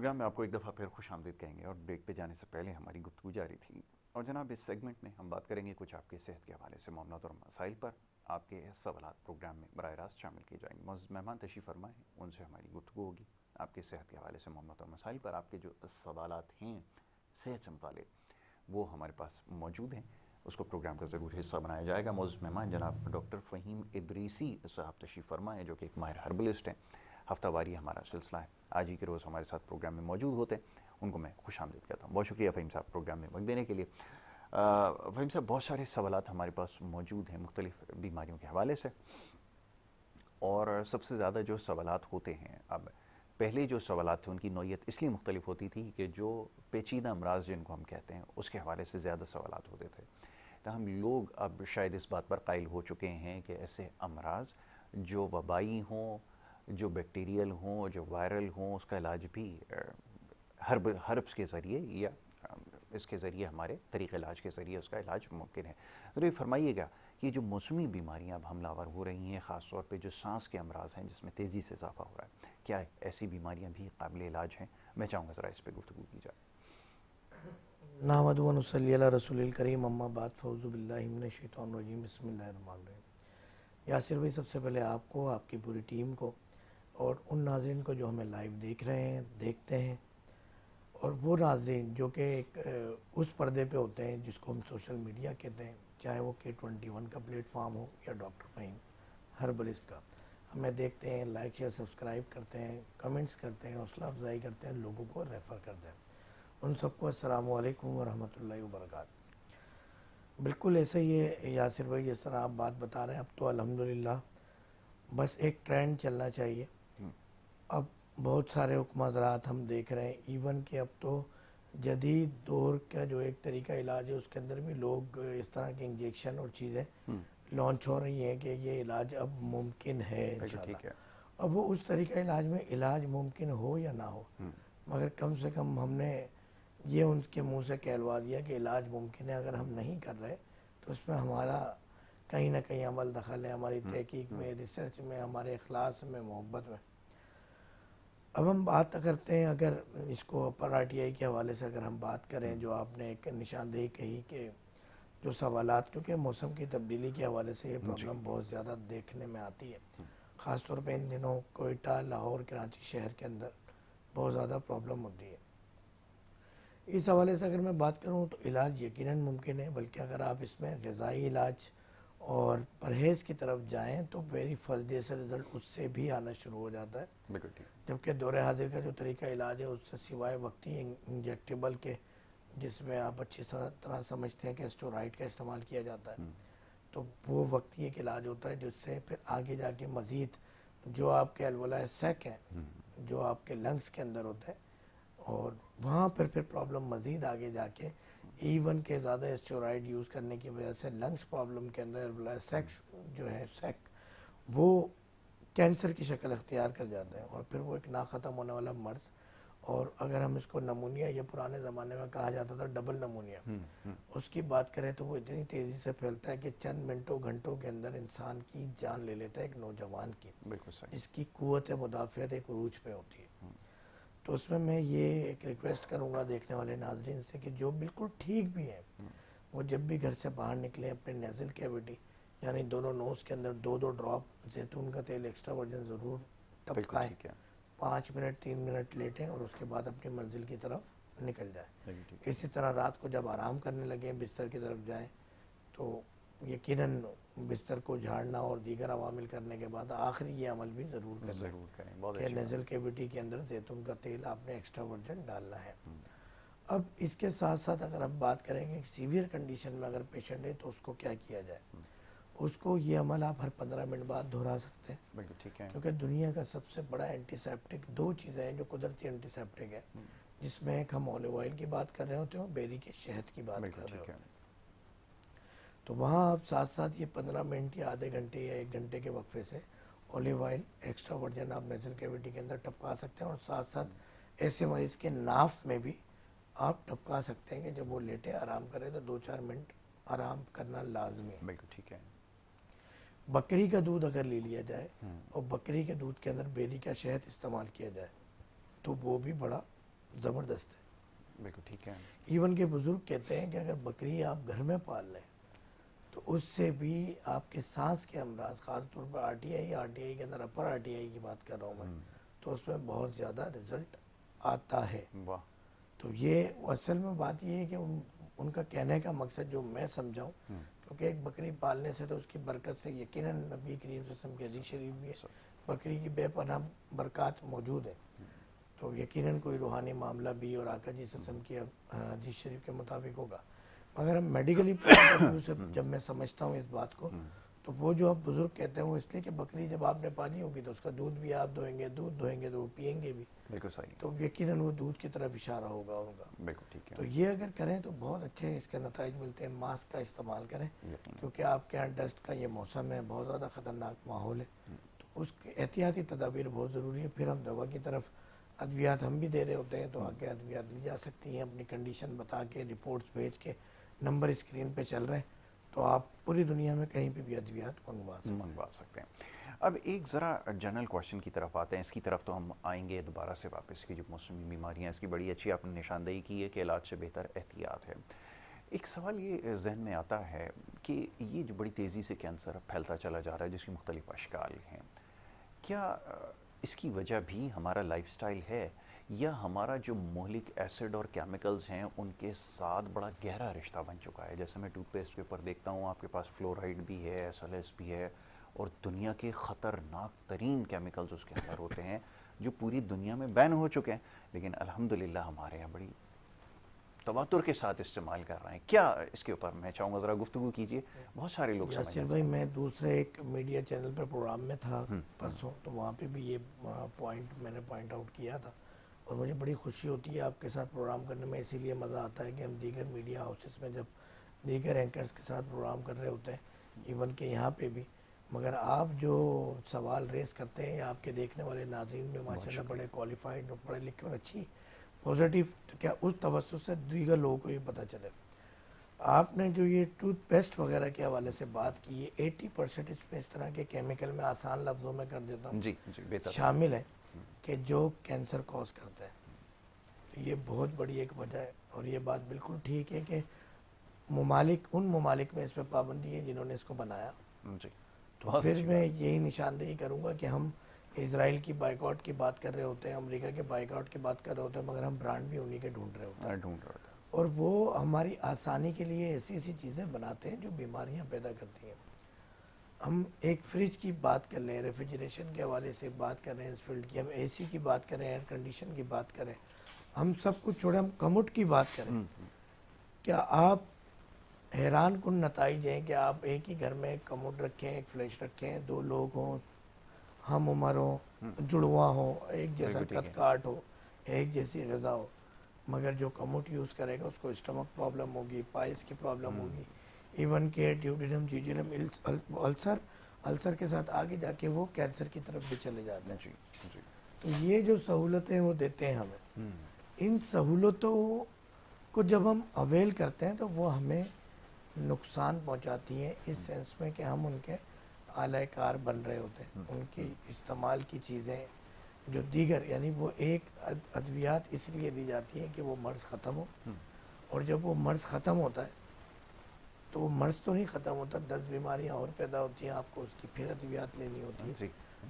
Programme میں آپ کو ایک دفعہ پھر خوش آمدید کہیں گے، اور بریک پہ جانے سے پہلے ہماری گفتگو جاری تھی. اور جناب، اس سیگمنٹ میں ہم بات کریں گے کچھ آپ کے صحت کے حوالے سے معاملات اور مسائل پر. آپ کے سوالات پروگرام میں براہ راست شامل کیے جائیں گے. معزز مہمان تشریف فرمائے ہیں، ان سے ہماری گفتگو ہوگی آپ کے صحت کے حوالے سے معاملات اور مسائل پر. آپ کے جو سوالات ہیں صحت سے متعلق وہ ہمارے پاس موجود ہیں، اس کو پروگرام کا ضرور حصہ بنایا جائے گا. معزز مہمان جناب ڈاکٹر فہیم ادریسی صاحب تشریف فرمائے ہیں، جو کہ ایک ماہر ہربلسٹ ہیں. ہفتہ واری ہمارا سلسلہ ہے، آج ہی کے روز ہمارے ساتھ پروگرام میں موجود ہوتے ہیں. ان کو میں خوش آمدید کہتا ہوں. بہت شکریہ فہیم صاحب پروگرام میں وقت دینے کے لیے. فہیم صاحب، بہت سارے سوالات ہمارے پاس موجود ہیں مختلف بیماریوں کے حوالے سے، اور سب سے زیادہ جو سوالات ہوتے ہیں، اب پہلے جو سوالات تھے ان کی نوعیت اس لیے مختلف ہوتی تھی کہ جو پیچیدہ امراض جن کو ہم کہتے ہیں اس کے حوالے سے زیادہ سوالات ہوتے تھے. تاہم لوگ اب شاید اس بات پر قائل ہو چکے ہیں کہ ایسے امراض جو وبائی ہوں، جو بیکٹیریل ہوں، جو وائرل ہوں، اس کا علاج بھی ہربس کے ذریعے یا اس کے ذریعے، ہمارے طریقہ علاج کے ذریعے اس کا علاج ممکن ہے. تو یہ فرمائیے گا کہ یہ جو موسمی بیماریاں اب حملہ آور ہو رہی ہیں، خاص طور پہ جو سانس کے امراض ہیں جس میں تیزی سے اضافہ ہو رہا ہے، کیا ایسی بیماریاں بھی قابل علاج ہیں؟ میں چاہوں گا ذرا اس پہ گفتگو کی جائے. نحمد و نصلی علی رسول الکریم، اما بعد، فاعوذ باللہ من الشیطان الرجیم، بسم اللہ الرحمن الرحیم. یاسر بھائی، سب سے پہلے آپ کو، آپ کی پوری ٹیم کو، اور ان ناظرین کو جو ہمیں لائیو دیکھ رہے ہیں، دیکھتے ہیں، اور وہ ناظرین جو کہ ایک اس پردے پہ ہوتے ہیں جس کو ہم سوشل میڈیا کہتے ہیں، چاہے وہ K21 کا پلیٹ فارم ہو یا ڈاکٹر فہیم ہربلسٹ کا، ہمیں دیکھتے ہیں، لائک شیئر سبسکرائب کرتے ہیں، کمنٹس کرتے ہیں، حوصلہ افزائی کرتے ہیں، لوگوں کو ریفر کرتے ہیں. ان سب کو السلام علیکم ورحمۃ اللہ وبرکاتہ. بالکل ایسے ہی ہے یاسر بھائی، جس طرح آپ بات بتا رہے ہیں. اب تو الحمدللہ بس ایک ٹرینڈ چلنا چاہیے. اب بہت سارے حکم حضرات ہم دیکھ رہے ہیں، ایون کہ اب تو جدید دور کا جو ایک طریقہ علاج ہے اس کے اندر بھی لوگ اس طرح کے انجیکشن اور چیزیں لانچ ہو رہی ہیں کہ یہ علاج اب ممکن ہے انشاءاللہ. ٹھیک ہے. اب وہ اس طریقہ علاج میں علاج ممکن ہو یا نہ ہو، مگر کم سے کم ہم نے یہ ان کے منہ سے کہلوا دیا کہ علاج ممکن ہے. اگر ہم نہیں کر رہے تو اس میں ہمارا کہیں نہ کہیں عمل دخل ہے، ہماری تحقیق میں، ریسرچ میں، ہمارے اخلاص میں، محبت میں. اب ہم بات کرتے ہیں، اگر اس کو اپر RTI کے حوالے سے اگر ہم بات کریں، جو آپ نے ایک نشاندہی کہی کہ جو سوالات، کیونکہ موسم کی تبدیلی کے حوالے سے یہ پرابلم بہت زیادہ دیکھنے میں آتی ہے، خاص طور پہ ان دنوں کوئٹہ، لاہور، کراچی شہر کے اندر بہت زیادہ پرابلم ہوتی ہے. اس حوالے سے اگر میں بات کروں تو علاج یقیناً ممکن ہے، بلکہ اگر آپ اس میں غذائی علاج اور پرہیز کی طرف جائیں تو ویری فرسٹ ڈے سے رزلٹ اس سے بھی آنا شروع ہو جاتا ہے. بالکل ٹھیک. جبکہ دور حاضر کا جو طریقہ علاج ہے اس سے سوائے وقتی انجیکٹیبل کے، جس میں آپ اچھی طرح سمجھتے ہیں کہ اسٹیرائڈ کا استعمال کیا جاتا ہے، تو وہ وقتی ایک علاج ہوتا ہے جس سے پھر آگے جا کے مزید جو آپ کے الولاء سیک ہیں، جو آپ کے لنگس کے اندر ہوتے ہیں، اور وہاں پھر پرابلم مزید آگے جا کے ایون کہ زیادہ اسٹیرائڈ یوز کرنے کی وجہ سے لنگس پرابلم کے اندر الولاء سیکس جو ہے سیک، وہ کینسر کی شکل اختیار کر جاتے ہیں، اور پھر وہ ایک نا ختم ہونے والا مرض. اور اگر ہم اس کو نمونیا، یہ پرانے زمانے میں کہا جاتا تھا ڈبل نمونیا، اس کی بات کریں تو وہ اتنی تیزی سے پھیلتا ہے کہ چند منٹوں گھنٹوں کے اندر انسان کی جان لے لیتا ہے، ایک نوجوان کی، بالکل صحیح. جس کی قوت مدافعت ایک عروج پہ ہوتی ہے. تو اس میں یہ ایک ریکویسٹ کروں گا دیکھنے والے ناظرین سے کہ جو بالکل ٹھیک بھی ہیں، وہ جب بھی گھر سے باہر نکلیں اپنے نیزل کیویٹی، یعنی دونوں نوز کے اندر 2 ڈراپ زیتون کا تیل ایکسٹرا ورجن ضرور ٹپکائیں، 5 منٹ 3 منٹ لیٹیں، اور اس کے بعد اپنی منزل کی طرف نکل جائیں. اسی طرح رات کو جب آرام کرنے لگیں، بستر کی طرف جائیں، تو یقیناً بستر کو جھاڑنا اور دیگر عوامل کرنے کے بعد آخری یہ عمل بھی ضرور کریں کہ نیزل کیویٹی کے اندر زیتون کا تیل آپ نے ایکسٹرا ورجن ڈالنا ہے. اب اس کے ساتھ ساتھ اگر ہم بات کریں گے سیویئر کنڈیشن میں اگر پیشنٹ ہے تو اس کو کیا کیا جائے، اس کو یہ عمل آپ ہر 15 منٹ بعد دہرا سکتے ہیں. بالکل ٹھیک ہے. کیونکہ دنیا کا سب سے بڑا اینٹی سیپٹک 2 چیزیں ہیں جو قدرتی اینٹی سیپٹک ہے، جس میں ایک ہم اولیو آئل کی بات کر رہے ہوتے ہیں اور بیری کے شہد کی بات کر رہے ہوتے ہیں. تو وہاں آپ ساتھ ساتھ یہ 15 منٹ یا آدھے گھنٹے یا 1 گھنٹے کے وقفے سے اولیو آئل ایکسٹرا ورجن آپ نیزل کیویٹی کے اندر ٹپکا سکتے ہیں، اور ساتھ ساتھ ایسے مریض کے ناف میں بھی آپ ٹپکا سکتے ہیں کہ جب وہ لیٹے آرام کرے تو 2-4 منٹ آرام کرنا لازمی ہے. بالکل ٹھیک ہے. بکری کا دودھ اگر لے لیا جائے اور بکری کے دودھ کے اندر بیری کا شہد استعمال کیا جائے تو وہ بھی بڑا زبردست ہے. بالکل ٹھیک ہے. ایون کہ بزرگ کہتے ہیں کہ اگر بکری آپ گھر میں پال لیں تو اس سے بھی آپ کے سانس کے امراض، خاص طور پر آر ٹی آئی کے اندر اپر آر ٹی آئی کی بات کر رہا ہوں میں، تو اس میں بہت زیادہ رزلٹ آتا ہے. واہ. تو یہ اصل میں بات یہ ہے کہ ان کا کہنے کا مقصد جو میں سمجھاؤں، کیونکہ ایک بکری پالنے سے تو اس کی برکت سے یقیناً نبی کریم صلی اللہ علیہ وسلم کی حدیث شریف بھی ہے، بکری کی بے پناہ برکات موجود ہیں. تو یقیناً کوئی روحانی معاملہ بھی اور آقا جی صلی اللہ علیہ وسلم کی حدیث شریف کے مطابق ہوگا. مگر ہم میڈیکلی پوائنٹ آف ویو سے جب میں سمجھتا ہوں اس بات کو، تو وہ جو اب بزرگ کہتے ہیں وہ اس لیے کہ بکری جب آپ نے پالی ہوگی تو اس کا دودھ بھی آپ دھوئیں گے، دودھ دھوئیں گے تو وہ پئیں گے بھی. بالکل صحیح. تو یقیناً وہ دودھ کی طرف اشارہ ہوگا ان کا. بالکل ٹھیک ہے. تو یہ اگر کریں تو بہت اچھے اس کے نتائج ملتے ہیں. ماسک کا استعمال کریں کیونکہ آپ کے یہاں ڈسٹ کا یہ موسم ہے، بہت زیادہ خطرناک ماحول ہے. تو اس کے احتیاطی تدابیر بہت ضروری ہے. پھر ہم دوا کی طرف، ادویات ہم بھی دے رہے ہوتے ہیں تو آگے ادویات لی جا سکتی ہیں اپنی کنڈیشن بتا کے، رپورٹس بھیج کے. نمبر اسکرین پہ چل رہے ہیں تو آپ پوری دنیا میں کہیں پہ بھی ادویات منگوا سکتے ہیں. اب ایک ذرا جنرل کوشچن کی طرف آتے ہیں. اس کی طرف تو ہم آئیں گے دوبارہ سے واپس کہ جو موسمی بیماریاں، اس کی بڑی اچھی آپ نے نشاندہی کی ہے کہ علاج سے بہتر احتیاط ہے. ایک سوال یہ ذہن میں آتا ہے کہ یہ جو بڑی تیزی سے کینسر پھیلتا چلا جا رہا ہے جس کی مختلف اشکال ہیں، کیا اس کی وجہ بھی ہمارا لائف سٹائل ہے یا ہمارا جو مہلک ایسڈ اور کیمیکلز ہیں ان کے ساتھ بڑا گہرا رشتہ بن چکا ہے؟ جیسے میں ٹوتھ پیسٹ کے اوپر دیکھتا ہوں آپ کے پاس فلورائڈ بھی ہے، SLS بھی ہے، اور دنیا کے خطرناک ترین کیمیکلز اس کے اندر ہوتے ہیں جو پوری دنیا میں بین ہو چکے ہیں، لیکن الحمدللہ ہمارے یہاں بڑی تواتر کے ساتھ استعمال کر رہے ہیں. کیا اس کے اوپر میں چاہوں گا ذرا گفتگو کیجئے، بہت سارے لوگ سمجھ یاسر بھائی، میں دوسرے ایک میڈیا چینل پر پروگرام میں تھا پرسوں، تو وہاں پہ بھی یہ پوائنٹ میں نے پوائنٹ آؤٹ کیا تھا. اور مجھے بڑی خوشی ہوتی ہے آپ کے ساتھ پروگرام کرنے میں. اسی لیے مزہ آتا ہے کہ ہم دیگر میڈیا ہاؤسز میں جب دیگر اینکرز کے ساتھ پروگرام کر رہے ہوتے ہیں، ایون کہ یہاں پہ بھی، مگر آپ جو سوال ریز کرتے ہیں یا آپ کے دیکھنے والے ناظرین بھی ماشاءاللہ بڑے کوالیفائڈ اور پڑھے لکھے اور اچھی پازیٹیو، کیا اس توسط سے دیگر لوگوں کو یہ پتہ چلے. آپ نے جو یہ ٹوتھ پیسٹ وغیرہ کے حوالے سے بات کی ہے، 80% اس میں اس طرح کے کیمیکل میں آسان لفظوں میں کر دیتا ہوں جی بہتر شامل ہیں کہ جو کینسر کوز کرتا ہے. تو یہ بہت بڑی ایک وجہ ہے. اور یہ بات بالکل ٹھیک ہے کہ ان ممالک میں اس پہ پابندی ہے جنہوں نے اس کو بنایا. تو پھر میں یہی نشاندہی کروں گا کہ ہم اسرائیل کی بائیکاٹ کی بات کر رہے ہوتے ہیں، امریکہ کے بائیکاٹ کی بات کر رہے ہوتے ہیں، مگر ہم برانڈ بھی انہی کے ڈھونڈ رہے ہوتے ہیں. اور وہ ہماری آسانی کے لیے ایسی ایسی چیزیں بناتے ہیں جو بیماریاں پیدا کرتی ہیں. ہم ایک فریج کی بات کر لیں، ریفریجریشن کے حوالے سے بات کر رہے ہیں اس فیلڈ کی، ہم AC کی بات کریں، ایئر کنڈیشن کی بات کریں، ہم سب کچھ چھوڑیں، ہم کموڈ کی بات کریں. کیا آپ حیران کن نتائج ہیں کہ آپ ایک ہی گھر میں ایک کموڈ رکھیں، ایک فریج رکھیں، 2 لوگ ہوں، ہم عمر ہوں، جڑواں ہوں، ایک جیسا قد کاٹ ہو، ایک جیسی غذا ہو، مگر جو کموڈ یوز کرے گا اس کو اسٹمک پرابلم ہوگی، پائلس کی پرابلم ہوگی، ایون کہ ڈیوڈینم جیجینم السر کے ساتھ آگے جا کے وہ کینسر کی طرف بھی چلے جاتے ہیں. تو یہ جو سہولتیں وہ دیتے ہیں ہمیں، ان سہولتوں کو جب ہم اویل کرتے ہیں تو وہ ہمیں نقصان پہنچاتی ہیں اس سینس میں کہ ہم ان کے اعلی کار بن رہے ہوتے ہیں. ان کی استعمال کی چیزیں جو دیگر، یعنی وہ ایک ادویات اس لیے دی جاتی ہیں کہ وہ مرض ختم ہو، اور جب وہ مرض ختم ہوتا ہے تو وہ مرض تو نہیں ختم ہوتا، 10 بیماریاں اور پیدا ہوتی ہیں، آپ کو اس کی پھر ادویات لینی ہوتی ہے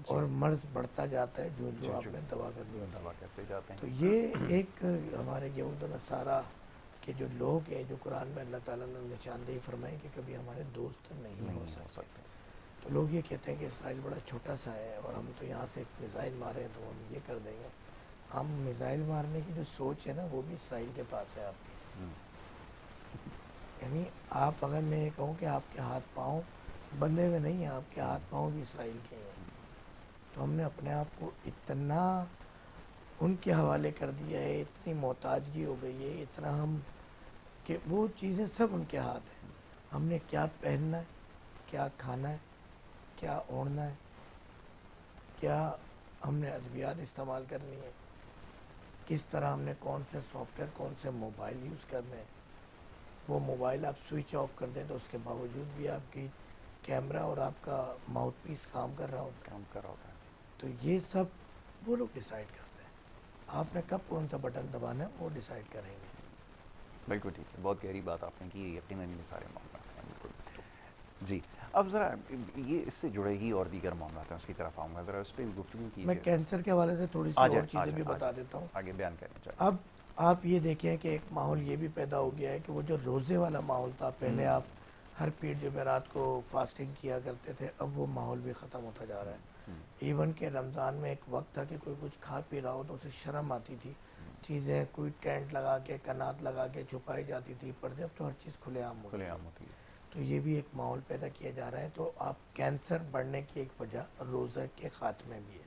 اور مرض بڑھتا جاتا ہے جو آپ نے دوا کرنی ہوتی ہے. تو یہ ایک ہمارے یہود و نصارہ کے جو لوگ ہیں، جو قرآن میں اللہ تعالیٰ نے نشاندہی فرمائی کہ کبھی ہمارے دوست نہیں ہو سکتے. تو لوگ یہ کہتے ہیں کہ اسرائیل بڑا چھوٹا سا ہے اور ہم تو یہاں سے ایک میزائل ماریں تو ہم یہ کر دیں گے. ہم میزائل مارنے کی جو سوچ ہے نا وہ بھی اسرائیل کے پاس ہے آپ کی. یعنی آپ، اگر میں یہ کہوں کہ آپ کے ہاتھ پاؤں بندھے ہوئے نہیں ہیں، آپ کے ہاتھ پاؤں بھی اسرائیل کے ہیں. تو ہم نے اپنے آپ کو اتنا ان کے حوالے کر دیا ہے، اتنی محتاجگی ہو گئی ہے، اتنا ہم کہ وہ چیزیں سب ان کے ہاتھ ہیں. ہم نے کیا پہننا ہے، کیا کھانا ہے، کیا اوڑھنا ہے، کیا ہم نے ادویات استعمال کرنی ہے، کس طرح ہم نے کون سے سافٹ ویئر، کون سے موبائل یوز کرنے ہیں. وہ موبائل آپ سوئچ آف کر دیں تو اس کے باوجود بھی آپ کی کیمرہ اور آپ کا ماؤتھ پیس کام کر رہا ہوتا ہے. تو یہ سب وہ لوگ ڈیسائیڈ کرتے ہیں. آپ نے کب کون سا بٹن دبانا ہے وہ ڈیسائیڈ کریں گے. بالکل ٹھیک ہے, بہت گہری بات آپ نے کی, یقیناً یہ سارے معاملات ہیں. بالکل جی. اب ذرا یہ اس سے جڑے ہی اور دیگر معاملات ہیں, اس کی طرف آؤں گا, ذرا اس پہ گفتگو میں کیجیے. کینسر کے حوالے سے تھوڑی سی اور چیزیں بھی بتا دیتا ہوں. آگے بیان کریں. اب آپ یہ دیکھیں کہ ایک ماحول یہ بھی پیدا ہو گیا ہے کہ وہ جو روزے والا ماحول تھا, پہلے آپ ہر پیر جمعرات کو فاسٹنگ کیا کرتے تھے, اب وہ ماحول بھی ختم ہوتا جا رہا ہے. ایون کہ رمضان میں ایک وقت تھا کہ کوئی کچھ کھا پی رہا ہو تو اسے شرم آتی تھی, چیزیں کوئی ٹینٹ لگا کے کنات لگا کے چھپائی جاتی تھی, پر جب تو ہر چیز کھلے عام ہوتی ہے. تو یہ بھی ایک ماحول پیدا کیا جا رہا ہے. تو آپ کینسر بڑھنے کی ایک وجہ روزہ کے خاتمے بھی ہے.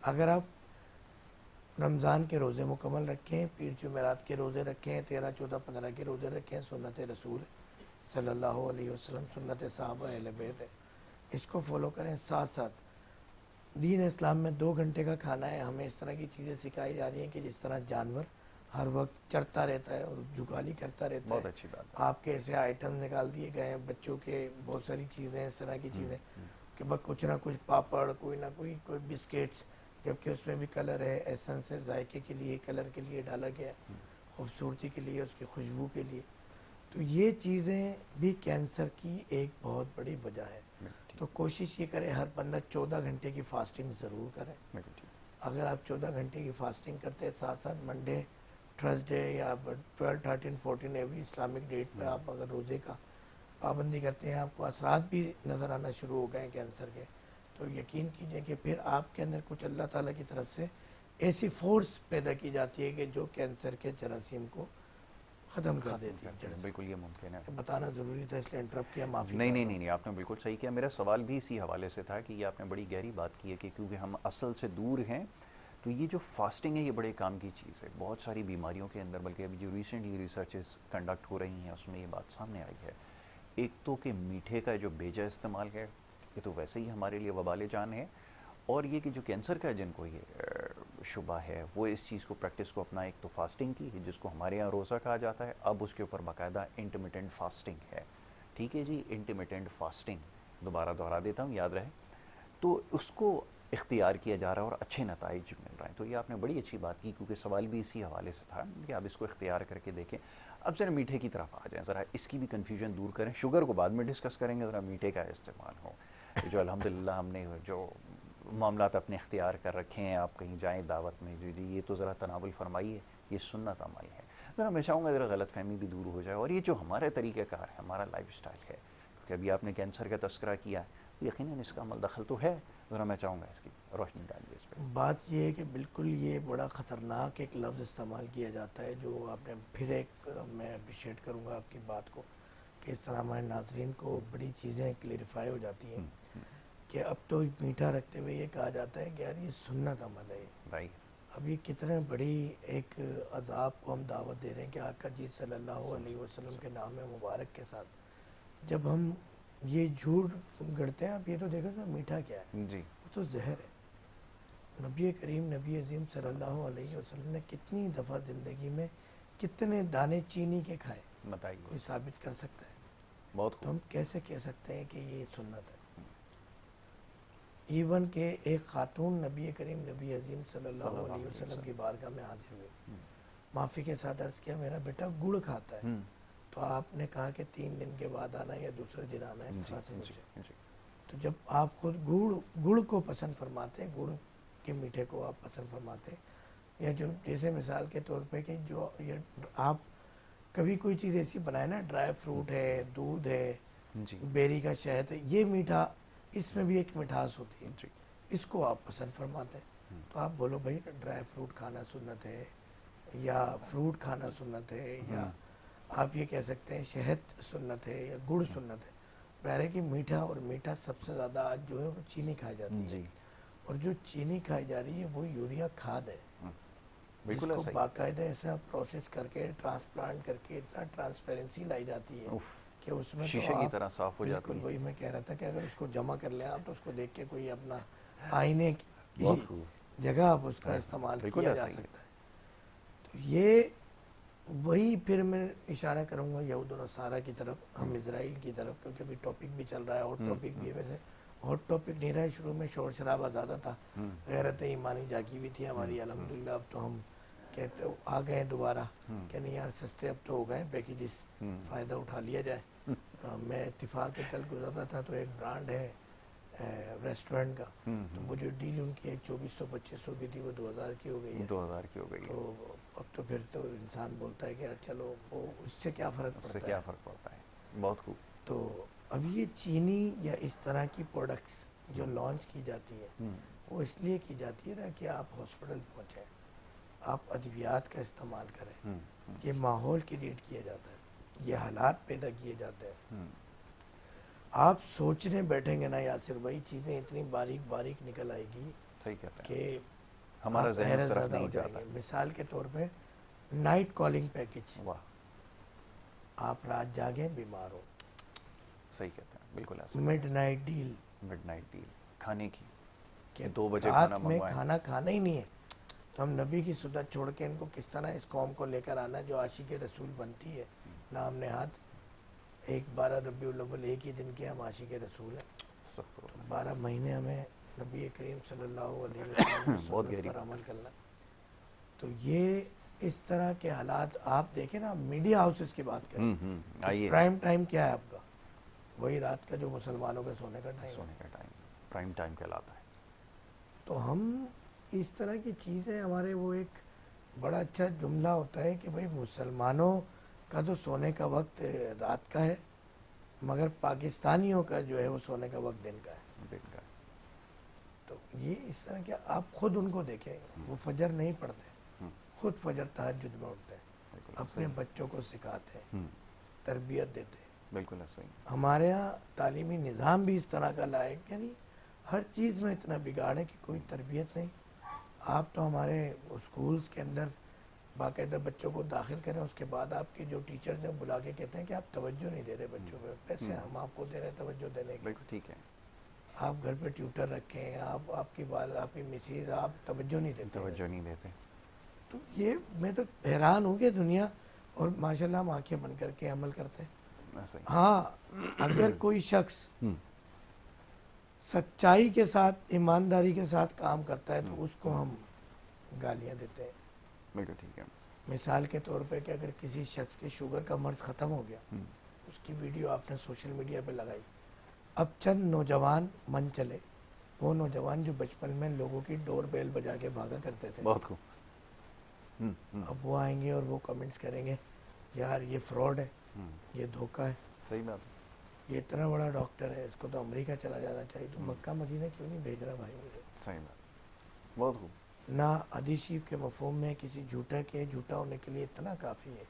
اگر آپ رمضان کے روزے مکمل رکھیں, پیر جمعرات کے روزے رکھیں, 13, 14, 15 کے روزے رکھیں, سنت رسول صلی اللہ علیہ وسلم, سنت صحابہ اہل بیت ہے, اس کو فالو کریں. ساتھ ساتھ دین اسلام میں 2 گھنٹے کا کھانا ہے. ہمیں اس طرح کی چیزیں سکھائی جا رہی ہیں کہ جس طرح جانور ہر وقت چرتا رہتا ہے اور جگالی کرتا رہتا ہے, بہت اچھی بات ہے. آپ کے ایسے آئٹم نکال دیے گئے ہیں بچوں کے, بہت ساری چیزیں اس طرح کی چیزیں کہ بس کچھ نہ کچھ پاپڑ, کوئی نہ کوئی بسکٹس, جبکہ اس میں بھی کلر ہے, ایسنس ہے, ذائقے کے لیے, کلر کے لیے ڈالا گیا ہے, خوبصورتی کے لیے, اس کی خوشبو کے لیے. تو یہ چیزیں بھی کینسر کی ایک بہت بڑی وجہ ہے. تو کوشش یہ کرے ہر بندہ 14 گھنٹے کی فاسٹنگ ضرور کرے. اگر آپ 14 گھنٹے کی فاسٹنگ کرتے ہیں, ساتھ ساتھ منڈے, تھرسڈے یا 12, 13, 14 ایوری اسلامک ڈیٹ پہ آپ اگر روزے کا پابندی کرتے ہیں, آپ کو اثرات بھی نظر آنا شروع ہو گئے ہیں کینسر کے, تو یقین کیجئے کہ پھر آپ کے اندر کچھ اللہ تعالیٰ کی طرف سے ایسی فورس پیدا کی جاتی ہے کہ جو کینسر کے جراثیم کو ختم کر دیتی ہے. بالکل یہ ممکن ہے. بتانا ضروری تھا, اس لیے انٹرپٹ کیا, معافی. نہیں, آپ نے بالکل صحیح کیا. میرا سوال بھی اسی حوالے سے تھا کہ یہ آپ نے بڑی گہری بات کی ہے کہ کیونکہ ہم اصل سے دور ہیں, تو یہ جو فاسٹنگ ہے یہ بڑے کام کی چیز ہے بہت ساری بیماریوں کے اندر. بلکہ ابھی جو ریسنٹلی ریسرچز کنڈکٹ ہو رہی ہیں اس میں یہ بات سامنے آئی ہے. ایک تو کہ میٹھے کا جو بیجا استعمال ہے یہ تو ویسے ہی ہمارے لیے وبال جان ہے, اور یہ کہ جو کینسر کا جن کو یہ شبہ ہے وہ اس چیز کو پریکٹس کو اپنا, ایک تو فاسٹنگ کی جس کو ہمارے ہاں روزہ کہا جاتا ہے, اب اس کے اوپر باقاعدہ انٹرمیٹنٹ فاسٹنگ ہے. ٹھیک ہے جی, انٹرمیٹنٹ فاسٹنگ دوبارہ دہرا دیتا ہوں یاد رہے, تو اس کو اختیار کیا جا رہا ہے اور اچھے نتائج مل رہے ہیں. تو یہ آپ نے بڑی اچھی بات کی, کیونکہ سوال بھی اسی حوالے سے تھا کہ آپ اس کو اختیار کر کے دیکھیں. اب ذرا میٹھے کی طرف آ جائیں, ذرا اس کی بھی کنفیوژن دور کریں. شوگر کو بعد میں ڈسکس کریں گے, ذرا میٹھے کا استعمال ہو جو الحمدللہ ہم نے جو معاملات اپنے اختیار کر رکھے ہیں. آپ کہیں جائیں دعوت میں, جی یہ تو ذرا تناول فرمائیے, یہ سنت عمل ہے. ذرا میں چاہوں گا ذرا غلط فہمی بھی دور ہو جائے, اور یہ جو ہمارا طریقہ کار ہے, ہمارا لائف سٹائل ہے, کیونکہ ابھی آپ نے کینسر کا تذکرہ کیا ہے, یقیناً اس کا عمل دخل تو ہے. ذرا میں چاہوں گا اس کی روشنی ڈالیے اس پہ. بات یہ ہے کہ بالکل یہ بڑا خطرناک ایک لفظ استعمال کیا جاتا ہے, جو آپ نے پھر ایک, میں اپریشیٹ کروں گا آپ کی بات کو کہ اس طرح ہمارے ناظرین کو بڑی چیزیں کلیریفائی ہو جاتی ہیں کہ اب تو میٹھا رکھتے ہوئے یہ کہا جاتا ہے کہ یار یہ سنت عمل ہے. اب یہ کتنے بڑی ایک عذاب کو ہم دعوت دے رہے ہیں کہ آقا جی صلی اللہ علیہ وسلم کے نام مبارک کے ساتھ جب ہم یہ جھوٹ گڑتے ہیں. آپ یہ تو دیکھو نا میٹھا کیا ہے, وہ تو زہر ہے. نبی کریم نبی عظیم صلی اللہ علیہ وسلم نے کتنی دفعہ زندگی میں کتنے دانے چینی کے کھائے, کوئی ثابت کر سکتا ہے؟ تو ہم کیسے کہہ سکتے ہیں کہ یہ سنت ہے؟ ایون کہ ایک خاتون نبی کریم نبی عظیم صلی اللہ علیہ وسلم کی بارگاہ میں حاضر ہوئے, معافی کے ساتھ عرض کیا میرا بیٹا گڑ کھاتا ہے, تو آپ نے کہا کہ 3 دن کے بعد آنا یا دوسرے دن آنا, اس طرح سے مجھے. تو جب آپ خود گڑ کو پسند فرماتے ہیں, گڑ کے میٹھے کو آپ پسند فرماتے ہیں, یا جو جیسے مثال کے طور پہ کہ جو آپ کبھی کوئی چیز ایسی بنائے نا, ڈرائی فروٹ ہے, دودھ ہے, بیری کا شہد ہے, یہ میٹھا, اس میں بھی ایک مٹھاس ہوتی ہے, اس کو آپ پسند فرماتے ہیں. تو آپ بولو بھائی ڈرائی فروٹ کھانا سنت ہے یا فروٹ کھانا سنت ہے, یا آپ یہ کہہ سکتے ہیں شہد سنت ہے یا گڑ سنت ہے. بہرحال کہ میٹھا, اور میٹھا سب سے زیادہ آج جو ہے وہ چینی کھائی جاتی ہے, اور جو چینی کھائی جا رہی ہے وہ یوریا کھاد ہے, جس کو باقاعدہ ایسا پروسیس کر کے ٹرانسپلانٹ کر کے اتنا ٹرانسپیرنسی لائی جاتی ہے کہ اس میں شیشے کی طرح صاف ہو جاتی ہے. بالکل وہی میں کہہ رہا تھا کہ اگر اس کو جمع کر لیں آپ تو اس کو دیکھ کے کوئی اپنا آئینے کی جگہ آپ اس کا استعمال کیا جا سکتا ہے. تو یہ وہی پھر میں اشارہ کروں گا یہود و نصارہ کی طرف, ہم اسرائیل کی طرف, کیونکہ ابھی ٹاپک بھی چل رہا ہے, اور ٹاپک بھی ہے. ویسے ہاٹ ٹاپک نہیں رہا ہے, شروع میں شور شرابہ زیادہ تھا, غیرت ایمانی جاگی بھی تھی ہماری الحمدللہ. اب تو ہم کہ تو آ گئے دوبارہ کہ نہیں یار سستے اب تو ہو گئے پیکیجز، فائدہ اٹھا لیا جائے۔ میں اتفاق کے کل گزرا تھا تو ایک برانڈ ہے ریسٹورنٹ کا، تو مجھے ڈیل ان کی ایک 2400-2500 کی تھی، وہ 2000 کی ہو گئی ہے۔ 2000 کی ہو گئی ہے۔ تو اب تو پھر تو انسان بولتا ہے کہ یار چلو وہ اس سے کیا فرق اس سے پڑتا ہے۔ کیا فرق پڑتا ہے، بہت خوب۔ تو اب یہ چینی یا اس طرح کی پروڈکٹس جو لانچ کی جاتی ہے وہ اس لیے کی جاتی ہے کہ آپ ہاسپٹل پہنچیں، آپ ادویات کا استعمال کریں، یہ ماحول کریٹ کیا جاتا ہے، یہ حالات پیدا کیے جاتے ہیں۔ آپ سوچنے بیٹھیں گے نا یاسر بھائی، چیزیں اتنی باریک باریک نکل آئے گی صحیح کہتے ہیں کہ ہمارا آپ ذہن حیرت اس طرف زدہ ہو نہیں جائیں جاتا۔ گے۔ مثال کے طور پہ نائٹ کالنگ پیکج، واہ، آپ رات جاگیں بیمار ہو، صحیح کہتے ہیں، بالکل ایسا۔ Midnight deal, midnight deal کھانے کی، کہ 2 بجے کھانا رات میں منگوائیں۔ کھانا کھانا ہی نہیں ہے، تو ہم نبی کی سنت چھوڑ کے ان کو کس طرح اس قوم کو لے کر آنا جو عاشق رسول بنتی ہے۔ نام نہاد 12 ربیع الاول ایک ہی دن کے ہم عاشق رسول ہیں، تو 12 مہینے ہمیں نبی کریم صلی اللہ علیہ وسلم کی بہت سنت گہری پر بات عمل کرنا۔ تو یہ اس طرح کے حالات آپ دیکھیں نا، میڈیا ہاؤسز کی بات کریں، آئیے، پرائم ٹائم کیا ہے آپ کا؟ وہی رات کا جو مسلمانوں کے سونے کا ٹائم ہے۔ سونے کا ٹائم پرائم ٹائم کہلاتا ہے۔ تو ہم اس طرح کی چیزیں، ہمارے وہ ایک بڑا اچھا جملہ ہوتا ہے کہ بھئی مسلمانوں کا تو سونے کا وقت رات کا ہے، مگر پاکستانیوں کا جو ہے وہ سونے کا وقت دن کا ہے۔ دن کا ہے۔ تو یہ اس طرح کہ آپ خود ان کو دیکھیں، وہ فجر نہیں پڑھتے، خود فجر تہجد میں اٹھتے ہیں، اپنے بچوں کو سکھاتے ہیں، تربیت دیتے ہیں۔ بالکل ایسا ہی۔ ہمارے ہاں تعلیمی نظام بھی اس طرح کا لائق، یعنی ہر چیز میں اتنا بگاڑ ہے کہ کوئی تربیت نہیں۔ آپ تو ہمارے اسکولز کے اندر باقاعدہ بچوں کو داخل کریں، اس کے بعد آپ کے جو ٹیچرز ہیں بلا کے کہتے ہیں کہ آپ توجہ نہیں دے رہے بچوں پہ، پیسے ہم آپ کو دے رہے ہیں توجہ دینے کے، بالکل ٹھیک ہے۔ آپ گھر پہ ٹیوٹر رکھیں، آپ کی آپ کی مسز، آپ توجہ نہیں دیتے۔ توجہ نہیں دیتے۔ تو یہ میں تو حیران ہوں کہ دنیا، اور ماشاءاللہ ہم آنکھیں بند کر کے عمل کرتے ہیں۔ ایسا ہی۔ ہاں، اگر کوئی شخص سچائی کے ساتھ، ایمانداری کے ساتھ کام کرتا ہے تو اس کو ہم گالیاں دیتے ہیں۔ بالکل ٹھیک ہے۔ مثال کے طور پہ کہ اگر کسی شخص کے شوگر کا مرض ختم ہو گیا، اس کی ویڈیو آپ نے سوشل میڈیا پہ لگائی، اب چند نوجوان من چلے، وہ نوجوان جو بچپن میں لوگوں کی ڈور بیل بجا کے بھاگا کرتے تھے، بہت خوب۔ اب وہ آئیں گے اور وہ کمنٹس کریں گے یار یہ فراڈ ہے، یہ دھوکہ ہے، صحیح بات ہے۔ یہ اتنا بڑا ڈاکٹر ہے، اس کو تو امریکہ چلا جانا چاہیے، تو مکہ مدینہ کیوں نہیں بھیج رہا بھائی مجھے؟ صحیح بات، بہت خوب۔ نہ حدیث شریف کے مفہوم میں کسی جھوٹا کے جھوٹا ہونے کے لیے اتنا کافی ہے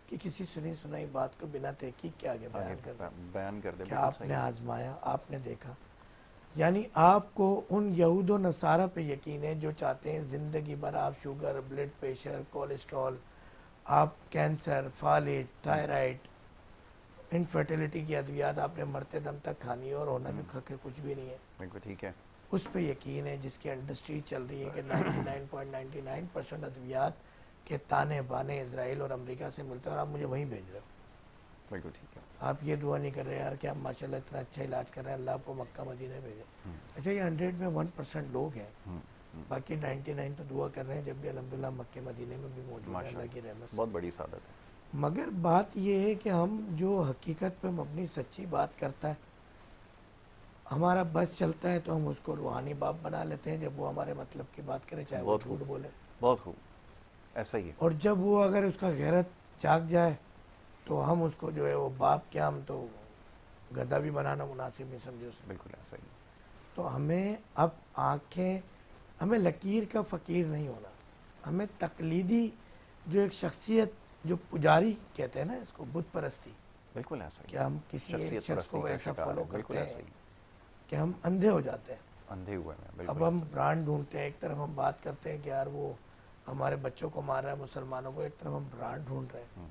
کہ کسی سنی سنائی بات کو بنا تحقیق کے آگے بیان کر دے۔ کہ آپ نے آزمایا، آپ نے دیکھا۔ یعنی آپ کو ان یہود و نصارہ پہ یقین ہے جو چاہتے ہیں زندگی بھر آپ شوگر، بلڈ پریشر، کولیسٹرول، آپ کینسر، فالج، تھائرائیڈ، انفرٹیلٹی کی ادویات آپ نے مرتے دم تک کھانی ہے اور ہونا بھی کچھ بھی نہیں ہے۔ بالکل ٹھیک ہے۔ اس پہ یقین ہے جس کی انڈسٹری چل رہی ہے کہ 99.99% ادویات کے تانے بانے اسرائیل اور امریکہ سے ملتے ہیں اور آپ مجھے وہیں بھیج رہے ہو۔ بالکل ٹھیک ہے۔ آپ یہ دعا نہیں کر رہے یار کہ آپ ماشاءاللہ اتنا اچھا علاج کر رہے ہیں، اللہ آپ کو مکہ مدینہ بھیجے۔ اچھا یہ 100 میں 1% لوگ ہیں، باقی 99 تو دعا کر رہے ہیں جب بھی الحمدللہ مکہ مدینہ میں بھی موجود ہیں اللہ کی رحمت سے۔ بہت بڑی سعادت ہے۔ مگر بات یہ ہے کہ ہم جو حقیقت پہ مبنی سچی بات کرتا ہے، ہمارا بس چلتا ہے تو ہم اس کو روحانی باپ بنا لیتے ہیں جب وہ ہمارے مطلب کی بات کرے، چاہے وہ جھوٹ بولے۔ بہت خوب، ایسا ہی ہے۔ اور جب وہ اگر اس کا غیرت جاگ جائے تو ہم اس کو جو ہے وہ باپ کیا، ہم تو گدھا بھی بنانا مناسب نہیں سمجھے اسے۔ بالکل ایسا ہی۔ تو ہمیں اب ہمیں لکیر کا فقیر نہیں ہونا، ہمیں تقلیدی جو ایک شخصیت، جو پجاری کہتے ہیں نا اس کو، بت پرستی، بالکل ایسا ہی۔ کہ ہم کسی ایک شخص کو ایسا فالو بالکل کرتے ایسا ہیں ہی۔ کہ ہم اندھے ہو جاتے ہیں۔ اندھے ہوئے ہیں، بالکل۔ اب ہم برانڈ ڈھونڈتے ہیں، ایک طرف ہم بات کرتے ہیں کہ یار وہ ہمارے بچوں کو مار رہا ہے مسلمانوں کو، ایک طرف ہم برانڈ ڈھونڈ رہے ہیں،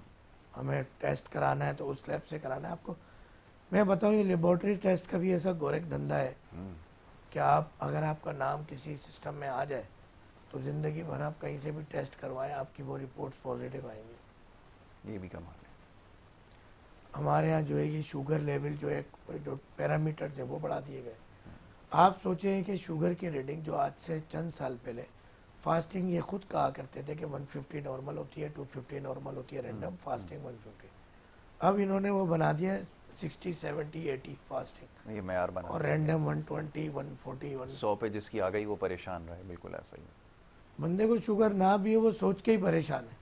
ہمیں ٹیسٹ کرانا ہے تو اس لیب سے کرانا ہے۔ آپ کو میں بتاؤں یہ لیبارٹری ٹیسٹ کا بھی ایسا گورک دھندا ہے کہ اگر آپ کا نام کسی سسٹم میں آ جائے تو زندگی بھر آپ کہیں سے بھی ٹیسٹ کروائیں، آپ کی وہ رپورٹس پازیٹیو آئیں گی۔ یہ بھی کمال ہے۔ ہمارے ہاں جو ہے یہ شوگر لیول جو ہے، جو پیرامیٹرز ہیں وہ بڑھا دیے گئے۔ آپ سوچیں کہ شوگر کی ریڈنگ جو آج سے چند سال پہلے فاسٹنگ یہ خود کہا کرتے تھے کہ 150 نارمل ہوتی ہے، 250 نارمل ہوتی ہے رینڈم، فاسٹنگ 150. اب انہوں نے وہ بنا دیا 60 70 80 فاسٹنگ، یہ معیار بنا اور دیا. رینڈم 120 140 100 پہ جس کی آ گئی وہ پریشان رہے. بالکل ایسا ہی ہے. بندے کو شوگر نہ بھی ہو وہ سوچ کے ہی پریشان ہے.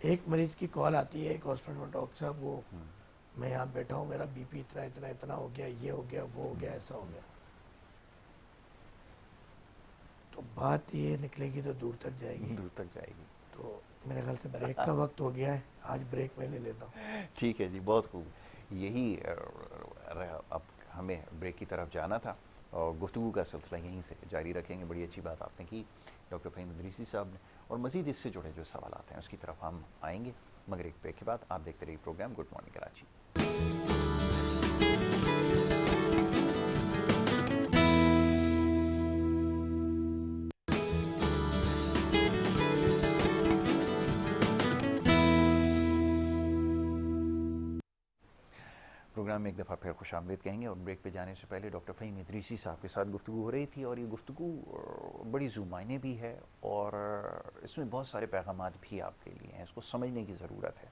ایک مریض کی کال آتی ہے ایک ہاسپٹل میں، ڈاکٹر صاحب وہ میں یہاں بیٹھا ہوں، میرا بی پی اتنا اتنا اتنا ہو گیا، یہ ہو گیا، وہ ہو گیا، ایسا ہو گیا. تو بات یہ نکلے گی تو دور تک جائے گی. دور تک جائے گی. تو میرے خیال سے بریک کا وقت ہو گیا ہے، آج بریک میں لے لیتا ہوں. ٹھیک ہے جی، بہت خوب. یہی اب ہمیں بریک کی طرف جانا تھا اور گفتگو کا سلسلہ یہیں سے جاری رکھیں گے. بڑی اچھی بات آپ نے کی ڈاکٹر فہیم ادریسی صاحب نے، اور مزید اس سے جڑے جو سوالات ہیں اس کی طرف ہم آئیں گے مگر ایک بریک کے بعد. آپ دیکھتے رہیے programme good morning Karachi. Programme میں ایک دفعہ پھر خوش آمدید کہیں گے، اور بریک پہ جانے سے پہلے ڈاکٹر فہیم ادریسی صاحب کے ساتھ گفتگو ہو رہی تھی، اور یہ گفتگو بڑی ذو معنی بھی ہے اور اس میں بہت سارے پیغامات بھی آپ کے لیے ہیں، اس کو سمجھنے کی ضرورت ہے.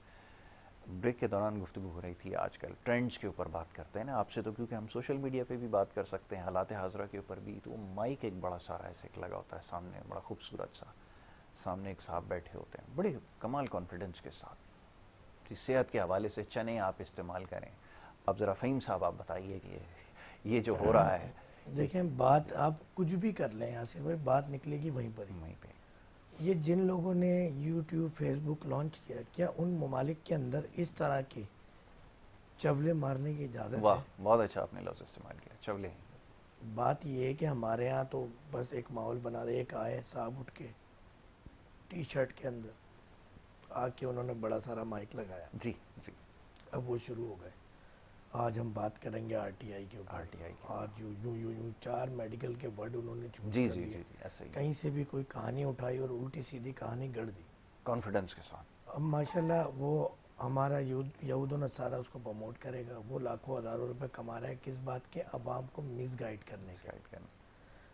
بریک کے دوران گفتگو ہو رہی تھی آج کل ٹرینڈز کے اوپر بات کرتے ہیں نا آپ سے، تو کیونکہ ہم سوشل میڈیا پہ بھی بات کر سکتے ہیں، حالات حاضرہ کے اوپر بھی، تو وہ مائک ایک بڑا سارا ایسے لگا ہوتا ہے سامنے، بڑا خوبصورت سا، سامنے ایک صاحب بیٹھے ہوتے ہیں بڑے کمال کانفیڈنس کے ساتھ. صحت کے حوالے سے چنے آپ استعمال کریں. اب ذرا فہیم صاحب آپ بتائیے کہ یہ جو ہو رہا ہے. دیکھیں بات آپ کچھ بھی کر لیں یاسر بھائی، بات نکلے گی وہیں پر ہی. وہیں پہ یہ جن لوگوں نے یوٹیوب فیس بک لانچ کیا، کیا ان ممالک کے اندر اس طرح کی چولے مارنے کی اجازت واہ، ہے؟ بہت اچھا آپ نے لفظ استعمال کیا، چولے. بات یہ ہے کہ ہمارے ہاں تو بس ایک ماحول بنا دے، ایک آئے صاحب اٹھ کے ٹی شرٹ کے اندر آ کے انہوں نے بڑا سارا مائک لگایا، جی جی. اب وہ شروع ہو گئے. آج ہم بات کریں گے آر ٹی آئی کے اوپر. RTI کے آج یوں 4 میڈیکل کے ورڈ انہوں نے چوز جی کر جی لیے، جی جی ایسا ہی کہیں سے بھی کوئی کہانی اٹھائی اور الٹی سیدھی کہانی گڑھ دی. کانفیڈنس کے ساتھ. اب ماشاءاللہ وہ ہمارا یہود و نصارہ اس کو پروموٹ کرے گا، وہ لاکھوں ہزاروں روپے کما رہا ہے کس بات کے؟ عوام کو مس گائیڈ کرنے کے. گائیڈ کرنا.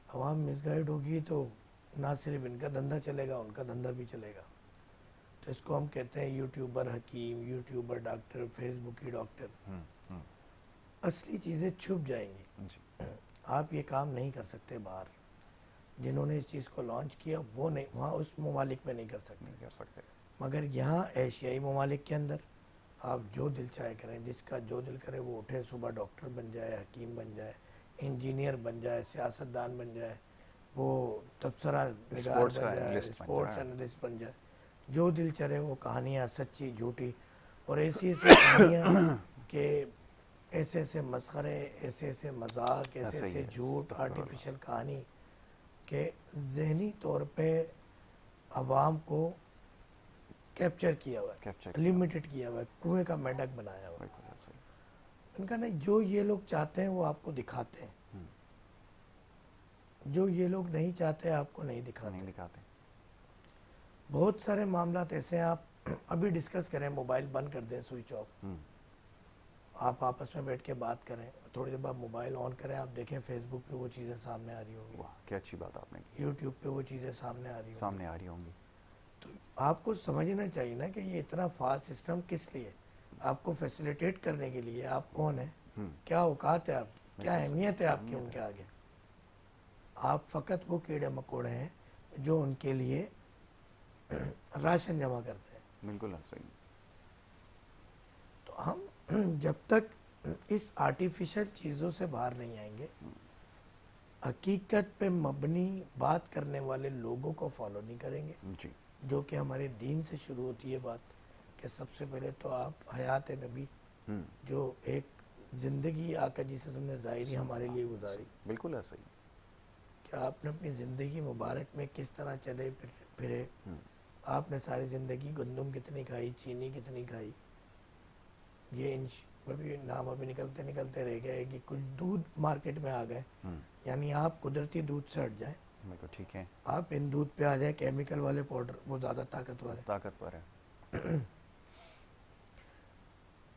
عوام مس گائیڈ ہوگی تو نہ صرف ان کا دھندا چلے گا، ان کا دھندا بھی چلے گا. تو اس کو ہم کہتے ہیں یوٹیوبر حکیم، یوٹیوبر ڈاکٹر، فیس بکی ڈاکٹر. اصلی چیزیں چھپ جائیں گی. جی. آپ یہ کام نہیں کر سکتے باہر. جنہوں نے اس چیز کو لانچ کیا وہ نہیں، وہاں اس ممالک میں نہیں کر سکتے. نہیں کر سکتے. مگر یہاں ایشیائی ممالک کے اندر آپ جو دل چاہے کریں، جس کا جو دل کرے وہ اٹھے صبح ڈاکٹر بن جائے، حکیم بن جائے، انجینئر بن جائے، سیاستدان بن جائے، وہ تبصرہ نگار اسپورٹس بن کا جائے، انالسٹ بن اسپورٹس جائے. انالسٹ بن جائے. جو دل چرے وہ کہانیاں سچی جھوٹی اور ایسی ایسی کہانیاں کہ ایسے ایسے مسخرے، ایسے ایسے مذاق، ایسے ایسا ہی ایسے ہے. جھوٹ، استغفر اللہ. آرٹیفیشل کہانی کہ ذہنی طور پہ عوام کو کیپچر کیا ہوا ہے، کیپچر. لمیٹڈ کیا ہوا ہے، کنویں کا میڈک بنایا ہوا ہے. بالکل ایسا ہی. ان کا نہیں، جو یہ لوگ چاہتے ہیں وہ آپ کو دکھاتے ہیں، جو یہ لوگ نہیں چاہتے آپ کو نہیں دکھاتے. نہیں دکھاتے. بہت سارے معاملات ایسے ہیں، آپ ابھی ڈسکس کریں، موبائل بند کر دیں سوئچ آف، آپ آپس میں بیٹھ کے بات کریں، تھوڑی دیر بعد موبائل آن کریں، آپ دیکھیں فیس بک پہ وہ چیزیں سامنے آ رہی ہوں گی، واہ کیا اچھی بات آپ نے کی. یوٹیوب پہ وہ چیزیں سامنے آ رہی ہوں گی. سامنے آ رہی ہوں گی. تو آپ کو سمجھنا چاہیے نا کہ یہ اتنا فاسٹ سسٹم کس لیے؟ آپ کو فیسیلیٹیٹ کرنے کے لیے. آپ کون ہیں؟ کیا اوقات ہے آپ کی؟ کیا اہمیت ہے آپ کی ان کے آگے؟ آپ فقط وہ کیڑے مکوڑے ہیں جو ان کے لیے راشن جمع کرتے ہیں. بالکل صحیح. تو ہم جب تک اس آرٹیفیشل چیزوں سے باہر نہیں آئیں گے، حقیقت پہ مبنی بات کرنے والے لوگوں کو فالو نہیں کریں گے، جی. جو کہ ہمارے دین سے شروع ہوتی ہے بات کہ سب سے پہلے تو آپ حیات نبی، جو ایک زندگی آقا جی صلی اللہ علیہ وسلم نے ظاہری ہمارے لیے گزاری، بالکل ایسا ہی. کہ آپ نے اپنی زندگی مبارک میں کس طرح چلے پھرے. آپ نے ساری زندگی گندم کتنی کھائی، چینی کتنی کھائی، یہ ابھی نام ابھی نکلتے نکلتے رہ گئے کہ کچھ دودھ مارکیٹ میں آ گئے. یعنی آپ قدرتی دودھ سے ہٹ جائیں، بالکل ٹھیک ہے. آپ ان دودھ پہ آ جائیں کیمیکل والے پاؤڈر، وہ زیادہ طاقتور ہے. طاقتور ہے.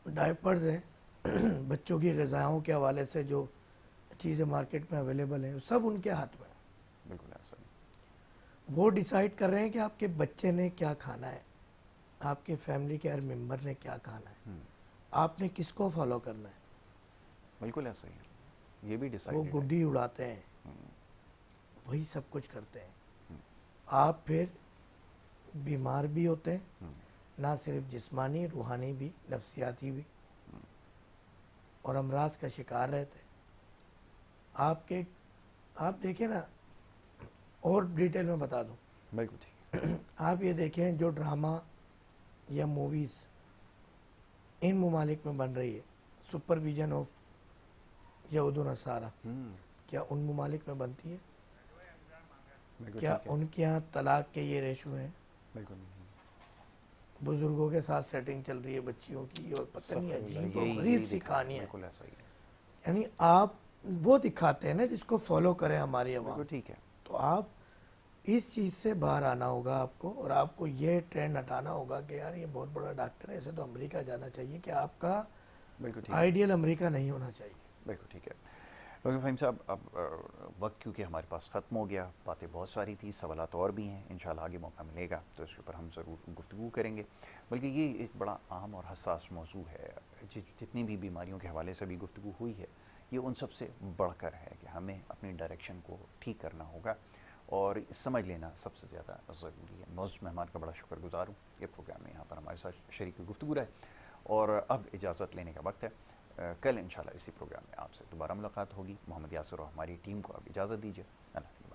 ڈائپرز ہیں، بچوں کی غذاؤں کے حوالے سے جو چیزیں مارکیٹ میں اویلیبل ہیں سب ان کے ہاتھ میں. بالکل ایسا ہی. وہ ڈیسائیڈ کر رہے ہیں کہ آپ کے بچے نے کیا کھانا ہے، آپ کے فیملی کے ہر ممبر نے کیا کھانا ہے، آپ نے کس کو فالو کرنا ہے. بالکل ایسا ہی ہے، یہ بھی وہ ڈیسائیڈ ہے. گڈی اڑاتے ہیں، وہی سب کچھ کرتے ہیں. آپ پھر بیمار بھی ہوتے ہیں، نہ صرف جسمانی، روحانی بھی، نفسیاتی بھی، اور امراض کا شکار رہتے ہیں. آپ دیکھیں نا، اور ڈیٹیل میں بتا دوں. بالکل ٹھیک ہے. آپ یہ دیکھیں جو ڈرامہ یا موویز ان ممالک میں بن رہی ہے، سپرویژن آف یہود و نصارہ، کیا ان ممالک میں بنتی ہے؟ بالکل کیا ٹھیک ہے. ان کے یہاں طلاق کے یہ ریشو ہیں؟ بالکل نہیں. بزرگوں کے ساتھ سیٹنگ چل رہی ہے بچیوں کی، اور پتہ نہیں استغفر اللہ، عجیب و یہی غریب سی دکھا رہے ہیں. کہانیاں ہیں. بالکل ایسا ہی ہے. یعنی آپ وہ دکھاتے ہیں نا جس کو فالو کریں ہماری عوام. بالکل ٹھیک ہے. تو آپ اس چیز سے باہر آنا ہوگا آپ کو، اور آپ کو یہ ٹرینڈ ہٹانا ہوگا کہ یار یہ بہت بڑا ڈاکٹر ہے، ایسے تو امریکہ جانا چاہیے، کہ آپ کا بالکل ٹھیک ہے. آئیڈیل امریکہ نہیں ہونا چاہیے. بالکل ٹھیک ہے. ڈاکٹر فہیم صاحب، اب وقت کیونکہ ہمارے پاس ختم ہو گیا، باتیں بہت ساری تھی، سوالات اور بھی ہیں، انشاءاللہ آگے موقع ملے گا تو اس کے اوپر ہم ضرور گفتگو کریں گے. بلکہ یہ ایک بڑا عام اور حساس موضوع ہے. جتنی بھی بیماریوں کے حوالے سے بھی گفتگو ہوئی ہے، یہ ان سب سے بڑھ کر ہے کہ ہمیں اپنی ڈائریکشن کو ٹھیک کرنا ہوگا، اور سمجھ لینا سب سے زیادہ ضروری ہے. معزز مہمان کا بڑا شکر گزار ہوں، یہ پروگرام میں یہاں پر ہمارے ساتھ شریک گفتگو رہے. اور اب اجازت لینے کا وقت ہے. کل انشاءاللہ اسی پروگرام میں آپ سے دوبارہ ملاقات ہوگی. محمد یاسر اور ہماری ٹیم کو اب اجازت دیجیے. اللہ حافظ.